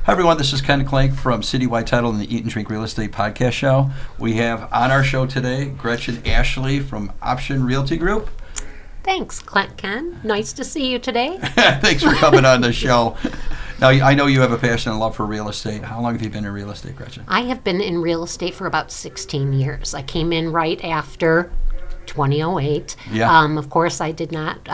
Hi, everyone. This is Ken Clank from Citywide Title and the Eat and Drink Real Estate Podcast Show. We have on our show today Gretchen Ashley from Option Realty Group. Thanks, Ken. Nice to see you today. Thanks for coming on the show. Now, I know you have a passion and love for real estate. How long have you been in real estate, Gretchen? I have been in real estate for about 16 years. I came in right after 2008. Yeah. Of course, I did not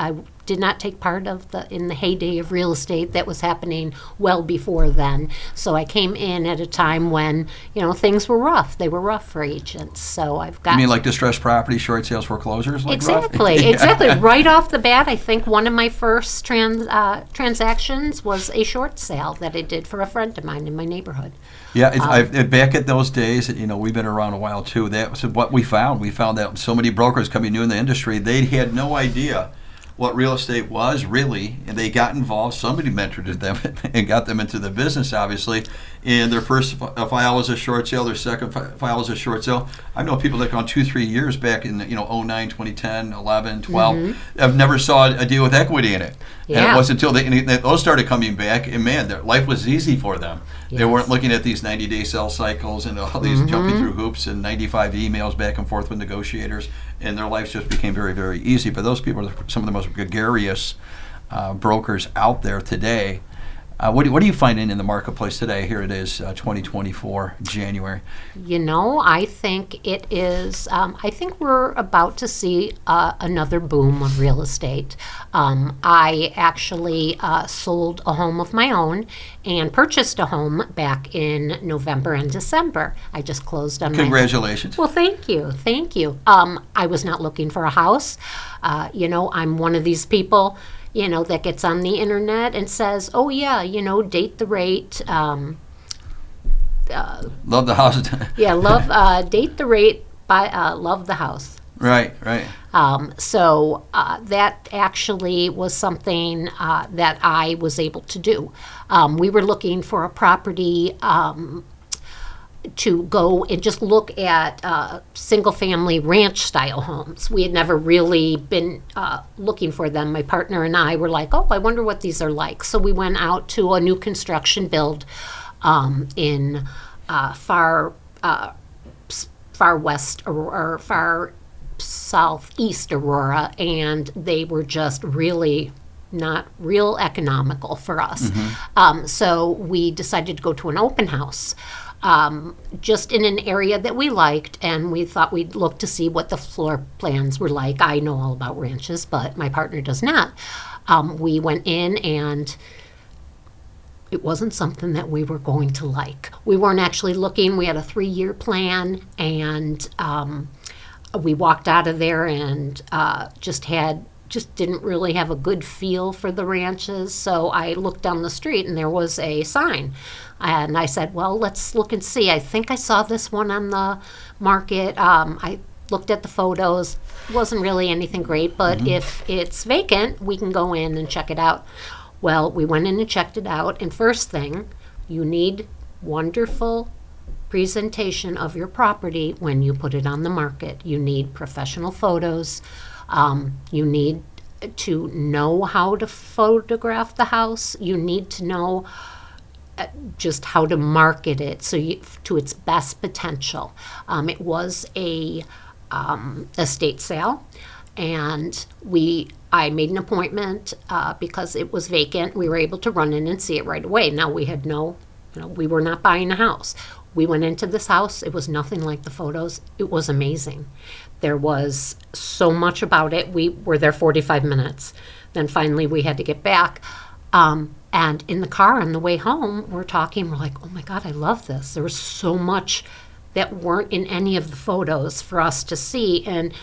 take part in the heyday of real estate that was happening well before then. So I came in at a time when, things were rough. They were rough for agents. So I've got... You mean like distressed property, short sales, foreclosures? Like exactly, rough? Exactly. Right off the bat, I think one of my first transactions was a short sale that I did for a friend of mine in my neighborhood. Yeah, back at those days, we've been around a while too. That was what we found. We found that so many brokers coming new in the industry, they had no idea what real estate was really, and they got involved. Somebody mentored them and got them into the business, obviously. And their first file was a short sale, their second file was a short sale. I know people that gone 2-3 years back in 09, 2010, 11, 12. I've never saw a deal with equity in it. Yeah. And it wasn't until those started coming back, and man, their life was easy for them. Yes. They weren't looking at these 90-day sales cycles and all these jumping through hoops and 95 emails back and forth with negotiators, and their lives just became very, very easy. But those people are some of the most gregarious brokers out there today. What are you finding in the marketplace today? Here it is, 2024, January. I think it is, I think we're about to see another boom of real estate. I actually sold a home of my own and purchased a home back in November and December. I just closed on Congratulations. Well, thank you. I was not looking for a house. I'm one of these people that gets on the internet and says, oh, yeah, date the rate. Love the house. Date the rate, love the house. Right. So that actually was something that I was able to do. We were looking for a property to go and just look at single-family ranch-style homes. We had never really been looking for them. My partner and I were like, oh, I wonder what these are like. So we went out to a new construction build in far west or far southeast Aurora, and they were just really not real economical for us. So we decided to go to an open house. Just in an area that we liked, and we thought we'd look to see what the floor plans were like. I know all about ranches, but my partner does not. We went in, and it wasn't something that we were going to like. We weren't actually looking. We had a 3-year plan, and we walked out of there and just didn't really have a good feel for the ranches. So I looked down the street, and there was a sign. And I said, well, let's look and see. I think I saw this one on the market. I looked at the photos. It wasn't really anything great, but if it's vacant, we can go in and check it out. Well, we went in and checked it out. And first thing, you need wonderful presentation of your property when you put it on the market. You need professional photos. You need to know how to photograph the house. You need to know just how to market it to its best potential. It was a estate sale, and I made an appointment because it was vacant. We were able to run in and see it right away. Now we had we were not buying a house. We went into this house. It was nothing like the photos. It was amazing. There was so much about it. We were there 45 minutes. Then finally we had to get back. And in the car on the way home, we're like, oh my God, I love this. There was so much that weren't in any of the photos for us to see. And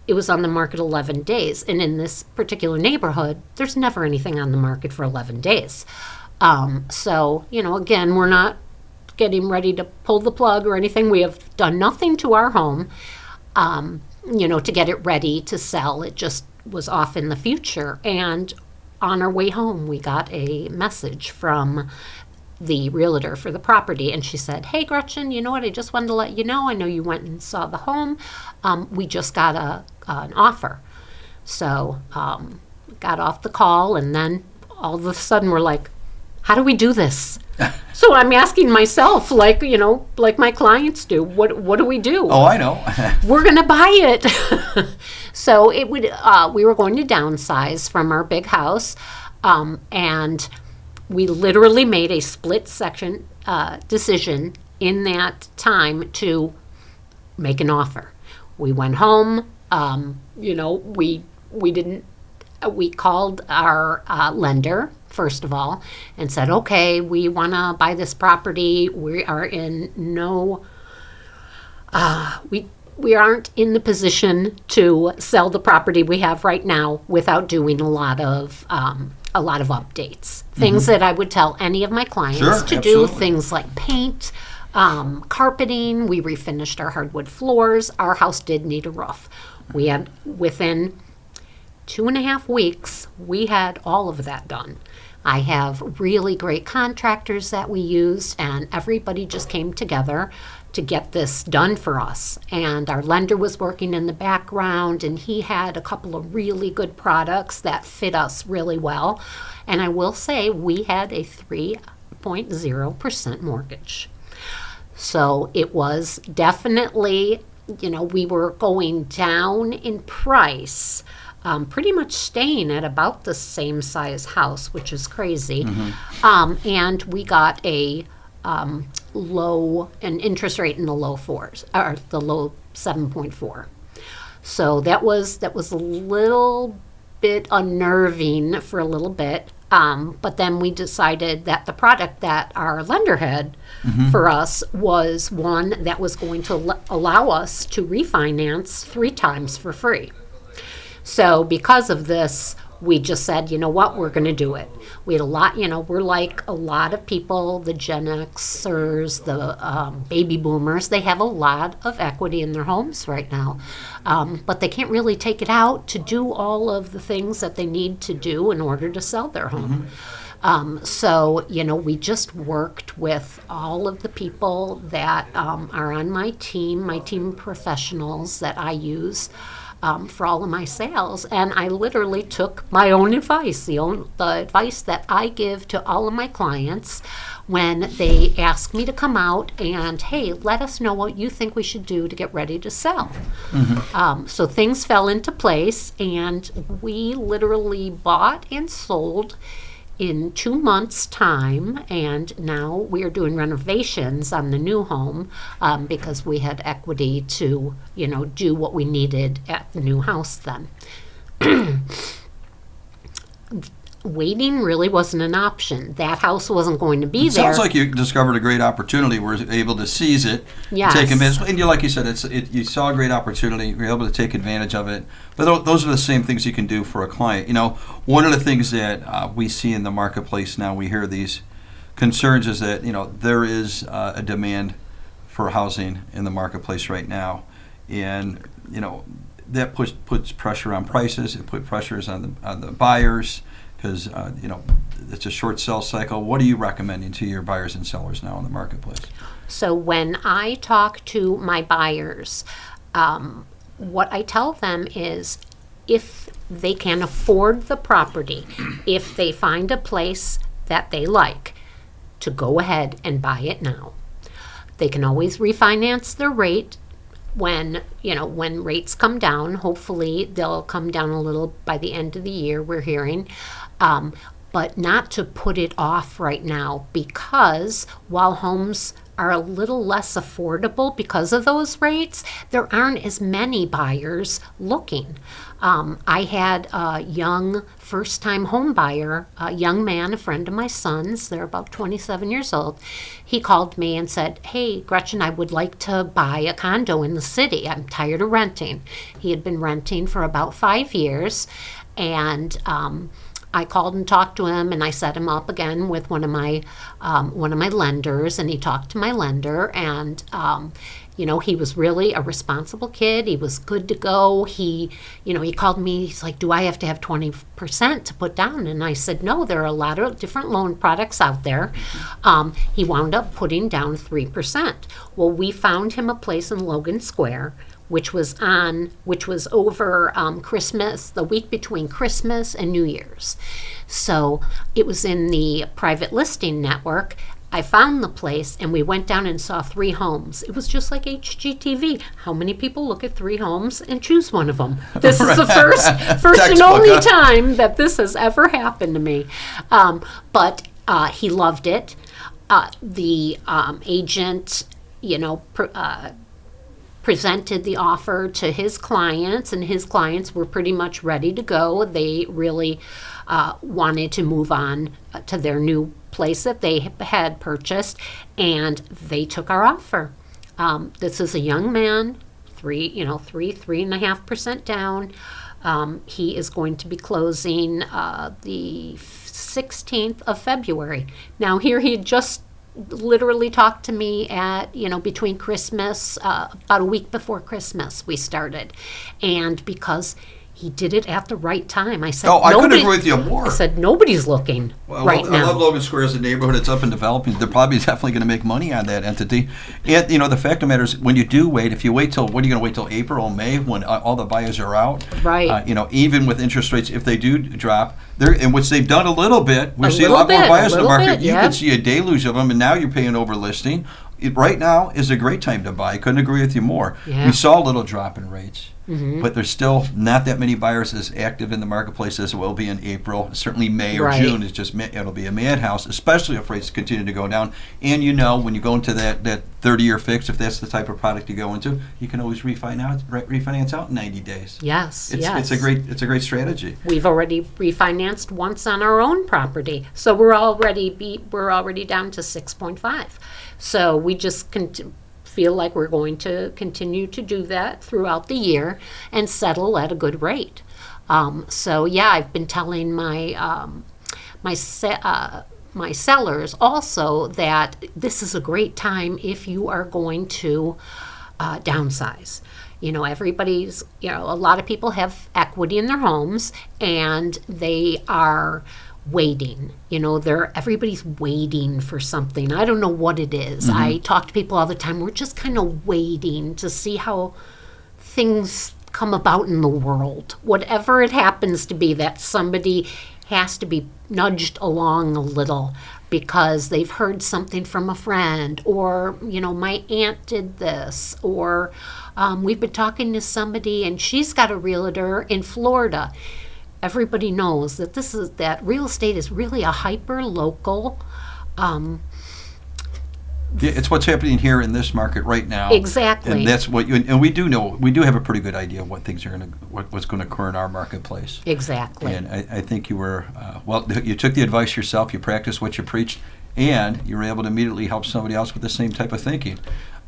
it was on the market 11 days. And in this particular neighborhood, there's never anything on the market for 11 days. So, again, we're not getting ready to pull the plug or anything. We have done nothing to our home, to get it ready to sell. It just was off in the future. And on our way home, we got a message from the realtor for the property, and she said, hey, Gretchen, you know what? I just wanted to let you know. I know you went and saw the home. We just got an offer. So got off the call, and then all of a sudden we're like, how do we do this? So I'm asking myself, like, like my clients do, what do we do? Oh, I know. We're going to buy it. So we were going to downsize from our big house, and we literally made a split section decision in that time to make an offer. We went home. We called our lender first of all and said, okay, we want to buy this property. We are in we aren't in the position to sell the property we have right now without doing a lot of updates. Things that I would tell any of my clients to do. Absolutely. Things like paint, carpeting. We refinished our hardwood floors. Our house did need a roof. We had, within 2.5 weeks, we had all of that done. I have really great contractors that we used, and everybody just came together to get this done for us. And our lender was working in the background, and he had a couple of really good products that fit us really well. And I will say we had a 3.0% mortgage. So it was definitely, we were going down in price, pretty much staying at about the same size house, which is crazy. And we got an interest rate in the low fours, or the low 7.4. So that was a little bit unnerving for a little bit. But then we decided that the product that our lender had for us was one that was going to allow us to refinance 3 times for free. So because of this, we just said, you know what, we're going to do it. We had a lot, we're like a lot of people, the Gen Xers, the baby boomers, they have a lot of equity in their homes right now. But they can't really take it out to do all of the things that they need to do in order to sell their home. So, we just worked with all of the people that are on my team professionals that I use for all of my sales. And I literally took my own advice, the advice that I give to all of my clients when they ask me to come out and, hey, let us know what you think we should do to get ready to sell. So things fell into place, and we literally bought and sold in 2 months' time, and now we are doing renovations on the new home because we had equity to, do what we needed at the new house then. Waiting really wasn't an option. That house wasn't going to be there. Sounds like you discovered a great opportunity. Were able to seize it, take advantage. And like you said, you saw a great opportunity. You were able to take advantage of it. But those are the same things you can do for a client. One of the things that we see in the marketplace now, we hear these concerns, is that there is a demand for housing in the marketplace right now, and that puts pressure on prices. It puts pressures on the buyers. Because it's a short sell cycle. What are you recommending to your buyers and sellers now in the marketplace? So when I talk to my buyers, what I tell them is, if they can afford the property, if they find a place that they like, to go ahead and buy it now. They can always refinance their rate when rates come down. Hopefully they'll come down a little by the end of the year, we're hearing. But not to put it off right now, because while homes are a little less affordable because of those rates, there aren't as many buyers looking. I had a young first-time home buyer, a young man, a friend of my son's, they're about 27 years old. He called me and said, hey, Gretchen, I would like to buy a condo in the city. I'm tired of renting. He had been renting for about 5 years, and I called and talked to him, and I set him up again with one of my lenders, and he talked to my lender, and he was really a responsible kid. He was good to go. He called me. He's like, do I have to have 20% to put down? And I said, no, there are a lot of different loan products out there. He wound up putting down 3%. Well, we found him a place in Logan Square, which was over Christmas, the week between Christmas and New Year's. So it was in the private listing network, I found the place and we went down and saw 3 homes. It was just like HGTV. How many people look at 3 homes and choose one of them? This is the first and only time that this has ever happened to me. But he loved it. The agent, presented the offer to his clients, and his clients were pretty much ready to go. They really wanted to move on to their new place that they had purchased, and they took our offer. This is a young man, 3.5% down. He is going to be closing the 16th of February. Now, here he had just literally talked to me at, between Christmas, about a week before Christmas we started. And because he did it at the right time, I said, I couldn't agree with you more. I said, nobody's looking now. I love Logan Square as a neighborhood. It's up and developing. They're probably definitely going to make money on that entity. And, the fact of the matter is, when you do wait, if you wait till, what are you going to wait till April, May, when all the buyers are out? Right. Even with interest rates, if they do drop, in which they've done a little bit, we see a lot more buyers in the market. You can see a deluge of them, and now you're paying over listing. Right now is a great time to buy. I couldn't agree with you more. Yeah. We saw a little drop in rates. Mm-hmm. But there's still not that many buyers as active in the marketplace as it will be in April. Certainly May or June is it'll be a madhouse, especially if rates continue to go down. And when you go into that 30-year fix, if that's the type of product you go into, you can always refinance out in 90 days. Yes, it's a great strategy. We've already refinanced once on our own property, so we're already down to 6.5. So we just feel like we're going to continue to do that throughout the year and settle at a good rate. I've been telling my sellers also that this is a great time if you are going to downsize. Everybody's, a lot of people have equity in their homes and they are waiting. Everybody's waiting for something. I don't know what it is. Mm-hmm. I talk to people all the time. We're just kind of waiting to see how things come about in the world. Whatever it happens to be, that somebody has to be nudged along a little because they've heard something from a friend, or, my aunt did this, or we've been talking to somebody and she's got a realtor in Florida. Everybody knows that real estate is really a hyper-local. It's what's happening here in this market right now. Exactly. And that's what we do have a pretty good idea of what things are what's going to occur in our marketplace. Exactly. And I think you were you took the advice yourself, you practiced what you preached, and you were able to immediately help somebody else with the same type of thinking.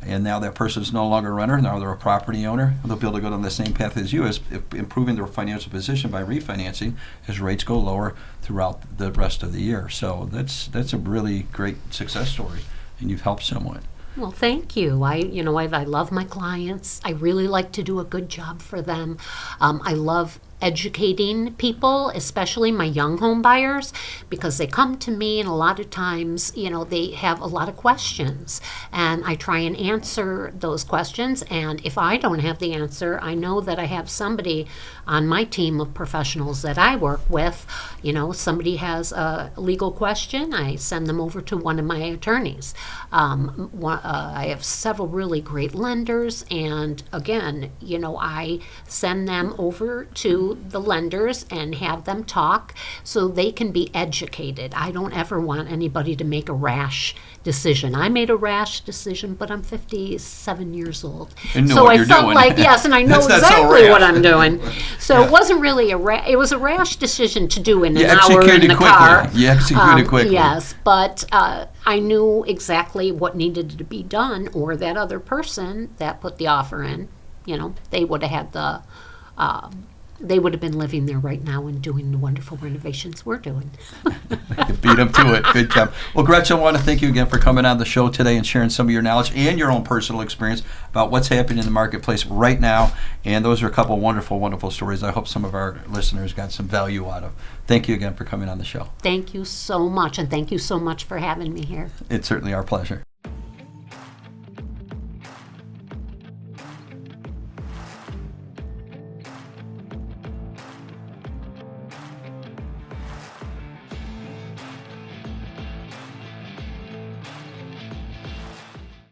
And now that person's no longer a renter, now they're a property owner. They'll be able to go down the same path as you, as improving their financial position by refinancing as rates go lower throughout the rest of the year. So that's a really great success story, and you've helped someone. Well, thank you. I love my clients. I really like to do a good job for them. I love educating people, especially my young home buyers, because they come to me and a lot of times, they have a lot of questions, and I try and answer those questions. And if I don't have the answer, I know that I have somebody on my team of professionals that I work with. Somebody has a legal question, I send them over to one of my attorneys. I have several really great lenders, and again, I send them over to the lenders and have them talk so they can be educated. I don't ever want anybody to make a rash decision. I made a rash decision, but I'm 57 years old. So I felt like, yes, and I know exactly what I'm doing. So it wasn't really it was a rash decision to do in an hour in the car. You executed quickly. Yes, but I knew exactly what needed to be done, or that other person that put the offer in, they would have had they would have been living there right now and doing the wonderful renovations we're doing. Beat them to it. Good job. Well, Gretchen, I want to thank you again for coming on the show today and sharing some of your knowledge and your own personal experience about what's happening in the marketplace right now. And those are a couple of wonderful, wonderful stories I hope some of our listeners got some value out of. Thank you again for coming on the show. Thank you so much, and thank you so much for having me here. It's certainly our pleasure.